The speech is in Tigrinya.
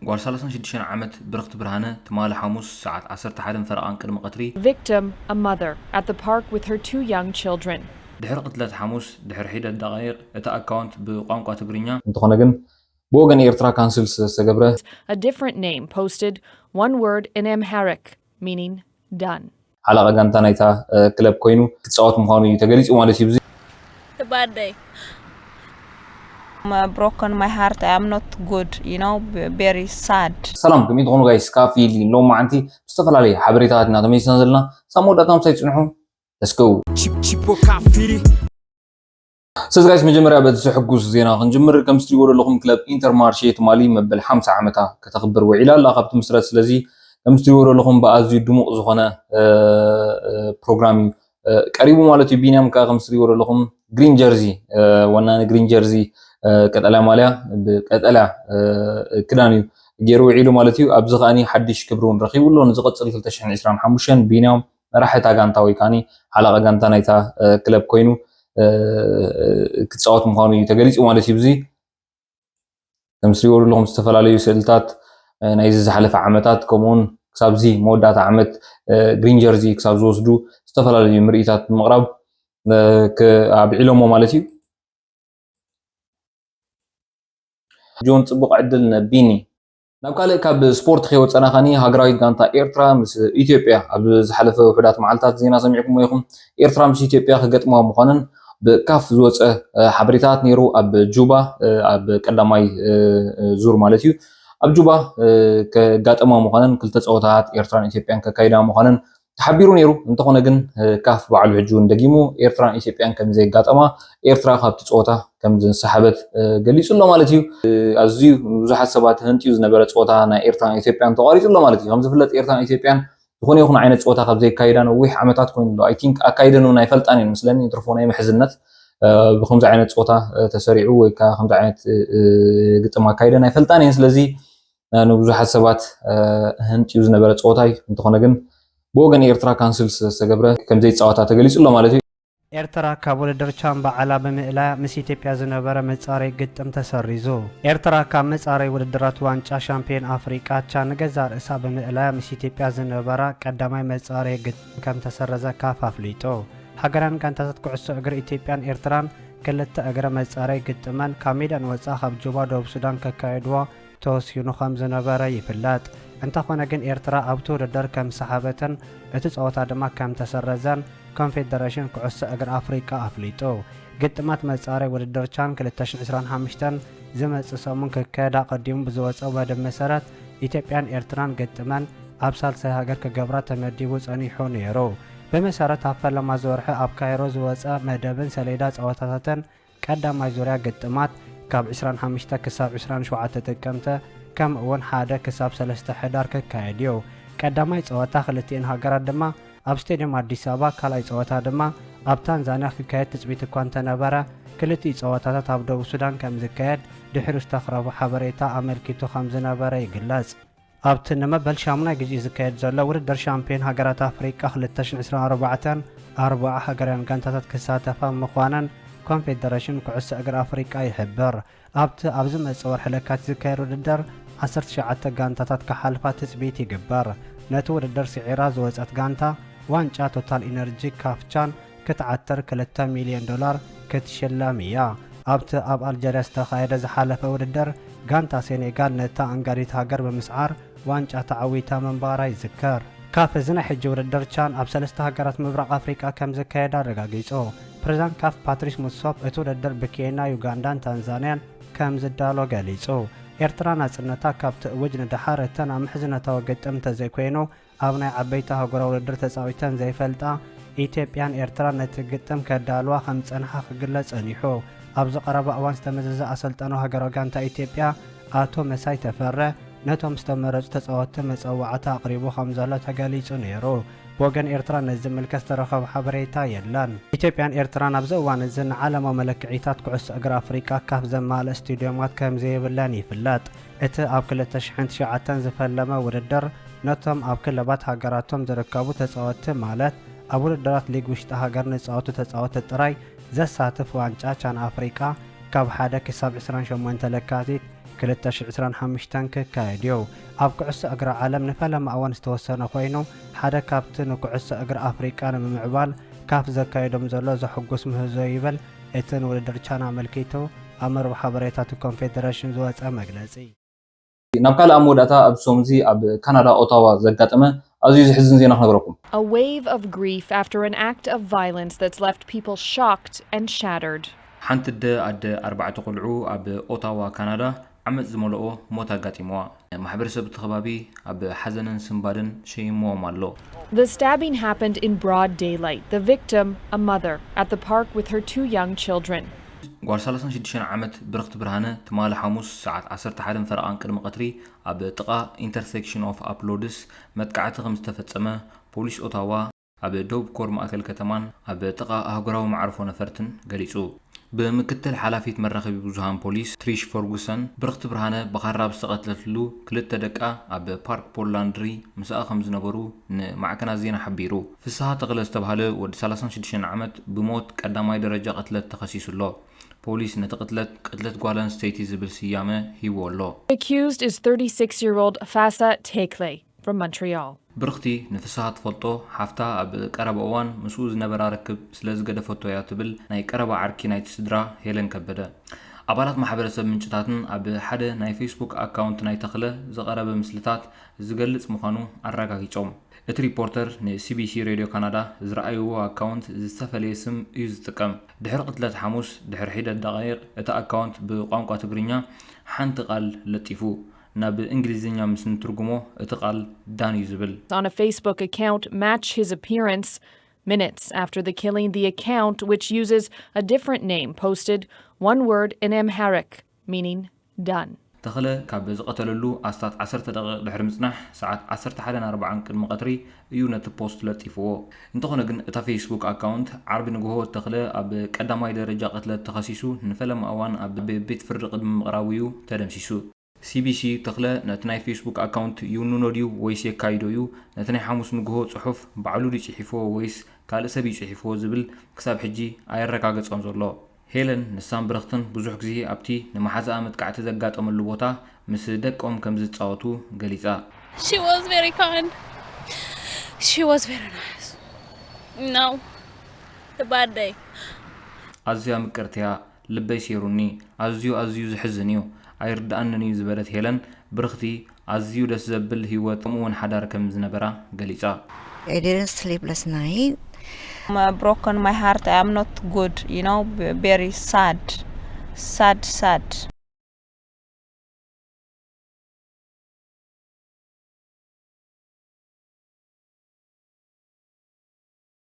ጓል 36 ዓመት ብርክት ብርሃነ ትማል ሐሙስ ሰዓት 11 ፈረቓን ቅድሚ ቀትሪ Victim, a mother, at the park with her 2 young children. ድሕሪ ቅትለት ሐሙስ ድሕሪ ሒደት ደቂቕ እቲ ኣካውንት ብቋንቋ ትግርኛ እንተኾነ ግን ብወገን ኤርትራ ካንስል ዝተገብረ A different name posted, one word in Amharic, meaning done. ሓለቓ ጋንታ ናይታ ክለብ ኮይኑ ክፃወት ምዃኑ እዩ ተገሊጹ ማለት እዩ። A bad day. Broken my heart. I am not good, very sad. ሰላም ከመይ ትኾኑ ጋይስ ካፊል ሎም ማዓንቲ ዝተፈላለዩ ሓበሬታት እናተመይስና ዘለና ሳብ መወዳእታም ሳይፅንሑ let's go ስለዚ ጋይስ መጀመርያ በቲ ሕጉስ ዜና ክንጅምር ከም ትሪእዎ ዘለኹም ክለብ ኢንተርማርሼ ትማሊ መበል 50 ዓመታ ከተኽብር ውዒላ ኣላ ካብቲ ምስረት ስለዚ ከም ትሪእዎ ዘለኹም ብኣዝዩ ድሙቕ ዝኾነ ፕሮግራም እዩ ቀሪቡ ማለት እዩ። ቢንያም ከዓ ከም ትሪእዎ ዘለኹም ግሪን ጀርዚ ወናኒ ግሪን ጀርዚ ቀጠልያ ማልያ ብቀጠልያ ክዳን እዩ ገይሩ ውዒሉ ማለት እዩ። ኣብዚ ኸኣኒ ሓድሽ ክብሪ እውን ረኺቡሎ ንዝቕፅል 2025 ቢንያም መራሕታ ጋንታ ወይ ከዓኒ ሓለቓ ጋንታ ናይታ ክለብ ኮይኑ ክፃወት ምዃኑ እዩ ተገሊጹ ማለት እዩ። እዚ ከም ትሪእዎ ዘለኹም ዝተፈላለዩ ስእልታት ናይዚ ዝሓለፈ ዓመታት ከምኡውን ክሳብዚ መወዳእታ ዓመት ግሪን ጀርዚ ክሳብ ዝወስዱ ዝተፈላለዩ ምርኢታት ብምቕራብ ኣብዒሎሞ ማለት እዩ። ጆን ጽቡቕ ዕድል ነቢኒ ናብ ካልእ ካብ ስፖርት ከይወፀና ኸኒ ሃገራዊት ጋንታ ኤርትራ ምስ ኢትዮጵያ ኣብ ዝሓለፈ ውሕዳት መዓልትታት ዜና ሰሚዕኩም ኢኹም። ኤርትራ ምስ ኢትዮጵያ ክገጥማ ምዃነን ብካፍ ዝወፀ ሓበሬታት ነይሩ ኣብ ጁባ ኣብ ቀዳማይ ዙር ማለት እዩ። ኣብ ጁባ ከጋጠማ ምዃነን ክልተ ፀወታታት ኤርትራን ኢትዮጵያን ከካይዳ ምዃነን ተሓቢሩ ነይሩ። እንተኾነ ግን ካፍ ባዕሉ ሕጂ እውን ደጊሙ ኤርትራን ኢትዮጵያን ከም ዘይጋጠማ ኤርትራ ካብቲ ፀወታ ከም ዝንሰሓበት ገሊጹ ኣሎ ማለት እዩ። ኣዝዩ ብዙሓት ሰባት ህንጥዩ ዝነበረ ፀወታ ናይ ኤርትራን ኢትዮጵያን ተቋሪጹ ኣሎ ማለት እዩ። ከም ዝፍለጥ ኤርትራን ኢትዮጵያን ዝኾነ ይኹን ዓይነት ፀወታ ካብ ዘይካይዳ ነዊሕ ዓመታት ኮይኑ ኣሎ። ኣይ ቲንክ ኣካይደን እውን ኣይፈልጣን እዩ ምስለኒ ትርፎ ናይ ምሕዝነት ብከምዚ ዓይነት ፀወታ ተሰሪዑ ወይ ከዓ ከምዚ ዓይነት ግጥም ኣካይደን ኣይፈልጣን እየን። ስለዚ ንብዙሓት ሰባት ህንጥዩ ዝነበረ ፀወታ እዩ። እንተኾነ ግን ብወገን ኤርትራ ካንስል ዝተገብረ ከምዘይ ፀወታ ተገሊጹ ኣሎ ማለት እዩ። ኤርትራ ካብ ውድድር ቻምባዓላ ብምእላያ ምስ ኢትዮጵያ ዝነበረ መጻረይ ግጥም ተሰሪዙ። ኤርትራ ካብ መጻረይ ውድድራት ዋንጫ ሻምፒዮን ኣፍሪቃ ቻን ገዛ ርእሳ ብምእላያ ምስ ኢትዮጵያ ዝነበረ ቀዳማይ መጻረይ ግጥም ከም ተሰረዘ ካፍ ኣፍሊጡ። ሃገራን ጋንታታት ኩዕሶ እግሪ ኢትዮጵያን ኤርትራን ክልተ እግረ መጻረይ ግጥመን ካብ ሜዳን ወፃ ካብ ጁባ ደቡብ ሱዳን ከካየድዎ ተወሲኑ ከም ዝነበረ ይፍለጥ። እንተኾነ ግን ኤርትራ ኣብቲ ውድድር ከም ሰሓበትን እቲ ፀወታ ድማ ከም ተሰረዘን ኮንፌደሬሽን ኩዕሶ እግሪ ኣፍሪቃ ኣፍሊጡ። ግጥማት መጻረይ ውድድር ቻን 2025 ዝመጽእ ሰሙን ክካየድ ኣቐዲሙ ብዝወፀ መደብ መሰረት ኢትዮጵያን ኤርትራን ግጥመን ኣብ ሳልሳይ ሃገር ክገብራ ተመዲቡ ጸኒሑ ነይሩ። ብመሰረት ኣብ ፈለማ ዝወርሒ ኣብ ካይሮ ዝወፀ መደብን ሰሌዳ ፀወታታትን ቀዳማይ ዙርያ ግጥማት ካብ 25 ክሳብ 27 ጥቅምቲ ከም እውን 1 ክሳብ 3 ሕዳር ክካየድ እዩ። ቀዳማይ ፀወታ ክልቲአን ሃገራት ድማ ኣብ ስቴድየም ኣዲስ ኣበባ፣ ካልኣይ ፀወታ ድማ ኣብ ታንዛንያ ክካየድ ትፅቢት እኳ እንተነበረ ክልቲኡ ፀወታታት ኣብ ደቡብ ሱዳን ከም ዝካየድ ድሕሪ ዝተኽረቡ ሓበሬታ ኣመልኪቱ ከም ዝነበረ ይግለጽ። ኣብቲ ንመበል 8 ግዜ ዝካየድ ዘሎ ውድድር ሻምፒዮን ሃገራት ኣፍሪቃ 2024 40 ሃገራውያን ጋንታታት ክሳተፋ ምዃነን ኮንፌደሬሽን ኩዕሶ እግሪ ኣፍሪቃ ይሕብር። ኣብቲ ኣብዚ መጽእ ወርሒ ለካቲት ዝካየድ ውድድር 19 ጋንታታት ክሓልፋ ትፅቢት ይግበር። ነቲ ውድድር ስዒራ ዝወፀት ጋንታ ዋንጫ ቶታል ኢነርጂ ካፍቻን ክትዓትር $2 ሚልዮን ክትሽለም እያ። ኣብቲ ኣብ ኣልጀርያ ዝተኻየደ ዝሓለፈ ውድድር ጋንታ ሴኔጋል ነታ ኣንጋዲት ሃገር ብምስዓር ዋንጫ ተዓዊታ ምንባራ ይዝከር። ካፍ እዚ ናይ ሕጂ ውድድር ቻን ኣብ 3 ሃገራት ምብራቕ ኣፍሪቃ ከም ዝካየድ ኣረጋጊጹ። ፕሬዝዳንት ካፍ ፓትሪስ ሙትሶፕ እቲ ውድድር ብኬንያ፣ ዩጋንዳን ታንዛንያን ከም ዝዳሎ ገሊጹ። ኤርትራ ናጽነታ ካብ ትእውጅ ንድሓር እተን ኣብ ምሕዝነታዊ ግጥም እንተዘይኮይኑ ኣብ ናይ ዓበይቲ ሃገራዊ ውድድር ተፃዊተን ዘይፈልጣ ኢትዮጵያን ኤርትራን ነቲ ግጥም ከዳልዋ ከም ፀንሓ ክግለጽ ጸኒሑ። ኣብ ዝቐረባ እዋን ዝተመዘዘ ኣሰልጣኑ ሃገራዊ ጋንታ ኢትዮጵያ ኣቶ መሳይ ተፈረ ነቶም ዝተመረጹ ተፃወቲ መፀዋዕታ ኣቕሪቡ ከም ዘሎ ተገሊጹ ነይሩ። ብወገን ኤርትራ ነዚ ምልክት ዝተረኸበ ሓበሬታ የለን። ኢትዮጵያን ኤርትራን ኣብዚ እዋን እዚ ንዓለማዊ መለክዒታት ኩዕሶ እግሪ ኣፍሪቃ ካፍ ዘማልአ ስቴድዮማት ከም ዘይብለን ይፍለጥ። እቲ ኣብ 2009 ዝፈለመ ውድድር ነቶም ኣብ ክለባት ሃገራቶም ዝርከቡ ተፃወቲ ማለት ኣብ ውድድራት ሊግ ውሽጢ ሃገር ንፃወቱ ተፃወቲ ጥራይ ዘሳትፍ ዋንጫ ቻን ኣፍሪቃ ካብ 1 ክሳብ 28 ለካቲት 2025 ክካየድዩ ኣብ ኩዕሶ እግሪ ዓለም ንፈለማ እዋን ዝተወሰነ ኮይኑ ሓደ ካብቲ ንኩዕሶ እግሪ ኣፍሪቃ ንምምዕባል ካፍ ዘካየዶም ዘሎ ዘሕጉስ ምህዞ ይበል እቲ ንውድድር ቻና መልኪቱ ኣብ መርበብ ሓበሬታት ኮንፌደሬሽን ዝወፀ መግለፂ ናብ ካልእ ኣብ መወዳእታ ኣብ ሶምዚ ኣብ ካናዳ ኦታዋ ዘጋጠመ ኣዝዩ ዝሕዝን ዜና ክነግረኩም A wave of grief after an act of violence that's left people shocked and shattered. ሓንቲ ኣደ 4 ቆልዑ ኣብ ኦታዋ ካናዳ ዓመፅ ዝመልኦ ሞት ኣጋጢመዋ ማሕበረሰብ እቲ ከባቢ ኣብ ሓዘንን ስምባድን ሸይሞም ኣሎ The stabbing happened in broad daylight. The victim, a mother, at the park with her 2 young children. ጓል 36 ዓመት ብርክት ብርሃነ ትማል ሐሙስ ሰዓት 11 ፈረቓን ቅድሚ ቀትሪ ኣብ ጥቓ ኢንተርሴክሽን ኦፍ ኣፕሎድስ መጥቃዕቲ ከም ዝተፈጸመ ፖሊስ ኦታዋ ኣብ ደቡብ ኮር ማእከል ከተማን ኣብ ጥቓ ኣህጉራዊ ማዕርፎ ነፈርትን ገሊጹ ብምክትል ሓላፊት መራኸቢ ብዙሃን ፖሊስ ትሪሽ ፈርጉሰን ብርክት ብርሃነ ብኻራብ ዝተቐትለትሉ ክልተ ደቃ ኣብ ፓርክ ፖላንድሪ ምስኣ ከም ዝነበሩ ንማዕከናት ዜና ሓቢሩ ፍስሓ ተኽለ ዝተባሃለ ወዲ 36 ዓመት ብሞት ቀዳማይ ደረጃ ቅትለት ተኸሲሱሎ ፖሊስ ነቲ ቅትለት ጓል ኣንስተይቲ ዝብል ስያመ ሂቦ ኣሎ Accused is 36-year-old Fasa Tekle from Montreal. ብርክቲ ንፍስሓ ትፈልጦ ሓፍታ ኣብ ቀረባ እዋን ምስኡ ዝነበራ ርክብ ስለ ዝገደፈቶ እያ ትብል ናይ ቀረባ ዓርኪ ናይቲ ስድራ ሄለን ከበደ ኣባላት ማሕበረሰብ ምንጭታትን ኣብ ሓደ ናይ ፌስቡክ ኣካውንት ናይ ተኽለ ዝቐረበ ምስልታት ዝገልጽ ምዃኑ ኣረጋጊጾም እቲ ሪፖርተር ንሲቢሲ ሬድዮ ካናዳ ዝረኣይዎ ኣካውንት ዝተፈለየ ስም እዩ ዝጥቀም ድሕሪ ቅትለት ሐሙስ ድሕሪ ሒደት ደቂቕ እቲ ኣካውንት ብቋንቋ ትግርኛ ሓንቲ ቃል ለጢፉ ናብ እንግሊዝኛ ምስ ንትርጉሞ እቲ ቃል ዳን እዩ ዝብል On a Facebook account match his appearance minutes after the killing. The account, which uses a different name, posted one word in Amharic meaning done. ተኽለ ካብ ዝቐተለሉ ኣስታት 10 ደቂቕ ድሕሪ ምጽናሕ ሰዓት 11:40 ቅድሚ ቀትሪ እዩ ነቲ ፖስት ለጢፍዎ እንተኾነ ግን እታ ፌስቡክ ኣካውንት ዓርቢ ንግሆ ተኽለ ኣብ ቀዳማይ ደረጃ ቅትለት ተኸሲሱ ንፈለማ እዋን ኣብ ቤት ፍርዲ ቅድሚ ምቕራቡ እዩ ተደምሲሱ ሲቢሲ ተኽለ ነቲ ናይ ፌስቡክ ኣካውንት ይውንኖ ድዩ ወይስ የካይዶ እዩ ነቲ ናይ ሐሙስ ንግሆ ጽሑፍ ባዕሉ ጽሒፍዎ ወይስ ካልእ ሰብ ጽሒፍዎ ዝብል ክሳብ ሕጂ ኣየረጋገጾን ዘሎ ሄለን ንሳን ብርክትን ብዙሕ ግዜ ኣብቲ ንማሓዛኣ መጥቃዕቲ ዘጋጠመሉ ቦታ ምስ ደቆም ከም ዝጻወቱ ገሊጻ She was very kind. She was very nice. No. The bad day. ኣዝያ ምቅርትያ ልበይ ሲሩኒ ኣዝዩ ዝሕዝን እዩ ኣይርዳእንን እዩ ዝበለት ሄለን ብርክቲ ኣዝዩ ደስ ዘብል ህይወት ከምኡውን ሓዳር ከም ዝነበራ ገሊጻ I didn't sleep last night. I'm broken my heart. I am not good, very sad.